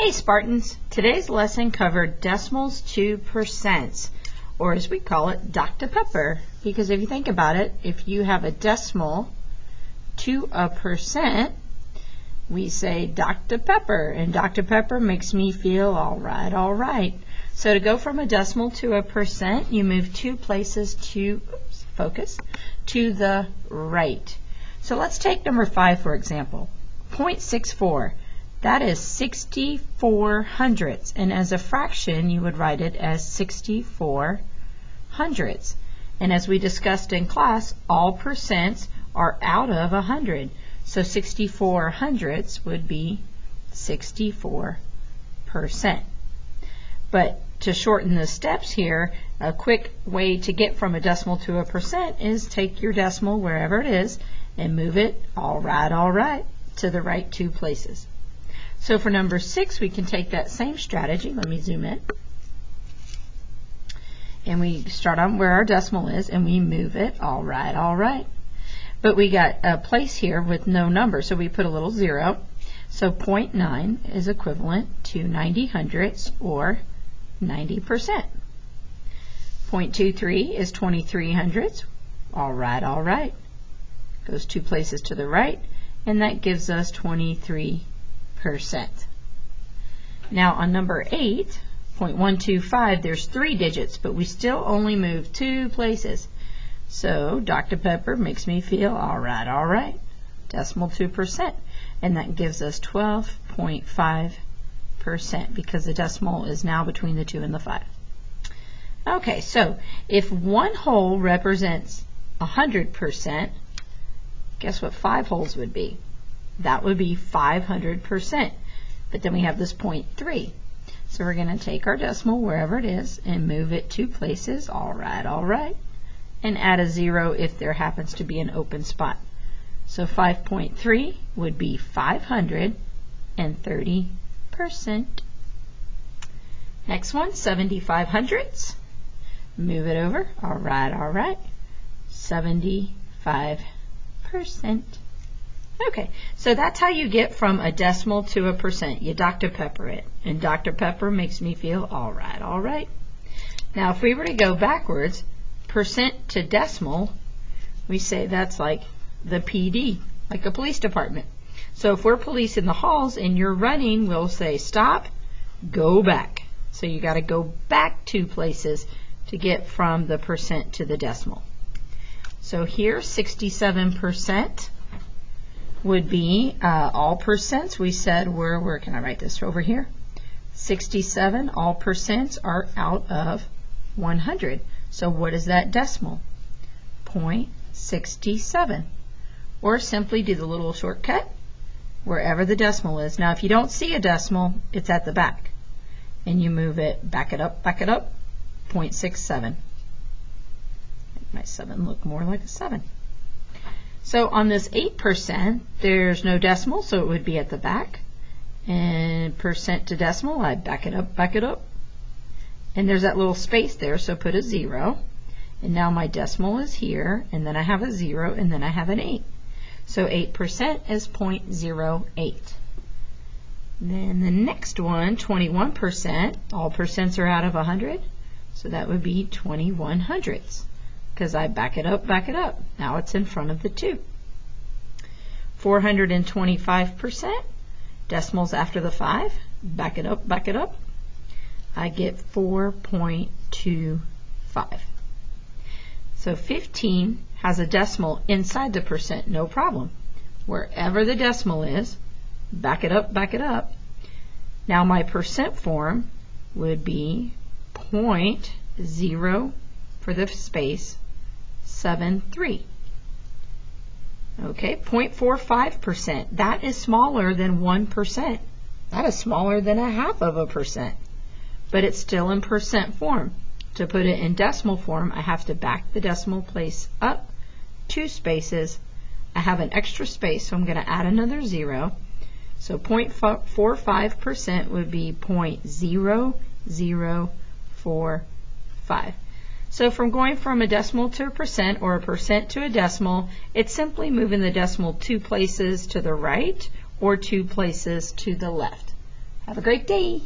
Hey Spartans! Today's lesson covered decimals to percents, or as we call it, Dr. Pepper. Because if you think about it, if you have a decimal to a percent, we say Dr. Pepper, and Dr. Pepper makes me feel all right, all right. So to go from a decimal to a percent, you move two places to, to the right. So let's take number 5 for example. 0.64. That is 64 hundredths, and as a fraction you would write it as 64 hundredths. And as we discussed in class, all percents are out of 100. So 64 hundredths would be 64%. But to shorten the steps here, a quick way to get from a decimal to a percent is take your decimal wherever it is and move it all right, to the right two places. So for number 6, we can take that same strategy. Let me zoom in. And we start on where our decimal is, and we move it all right. But we got a place here with no number, so we put a little 0. So 0.9 is equivalent to 90 hundredths, or 90%. 0.23 is 23 hundredths. All right. Goes two places to the right, and that gives us 23%. Now on number 8, 0.125, there's 3 digits, but we still only move 2 places. So Dr. Pepper makes me feel all right. Decimal to percent, and that gives us 12.5% because the decimal is now between the 2 and the 5. Okay, so if one whole represents 100%, guess what 5 wholes would be? That would be 500%. But then we have this 0.3. So we're going to take our decimal wherever it is and move it 2 places, all right, and add a 0 if there happens to be an open spot. So 5.3 would be 530%. Next one, 75 hundredths. Move it over, all right, 75%. Okay, so that's how you get from a decimal to a percent. You Dr. Pepper it, and Dr. Pepper makes me feel all right. Now, if we were to go backwards, percent to decimal, we say that's like the PD, like a police department. So if we're police in the halls and you're running, we'll say stop, go back. So you got to go back 2 places to get from the percent to the decimal. So here, 67%. Would be all percents we said were, where can I write this over here? 67, all percents are out of 100. So what is that decimal? 0.67. Or simply do the little shortcut wherever the decimal is. Now if you don't see a decimal, it's at the back. And you move it, back it up, 0.67. Make my 7 look more like a 7. So on this 8%, there's no decimal, so it would be at the back. And percent to decimal, I back it up. And there's that little space there, so put a 0. And now my decimal is here, and then I have a 0, and then I have an 8. So 8% is 0.08. Then the next one, 21%, all percents are out of 100, so that would be 21 hundredths. Because I back it up. Now it's in front of the 2. 425%, decimals after the 5, back it up. I get 4.25. So 15 has a decimal inside the percent, no problem. Wherever the decimal is, back it up. Now my percent form would be 0.0 for the space, 73. Okay, 0.45%. That is smaller than 1%. That is smaller than 0.5%. But it's still in percent form. To put it in decimal form, I have to back the decimal place up 2 spaces. I have an extra space, so I'm going to add another 0. So 0.45% would be 0.0045. So from going from a decimal to a percent or a percent to a decimal, it's simply moving the decimal 2 places to the right or 2 places to the left. Have a great day.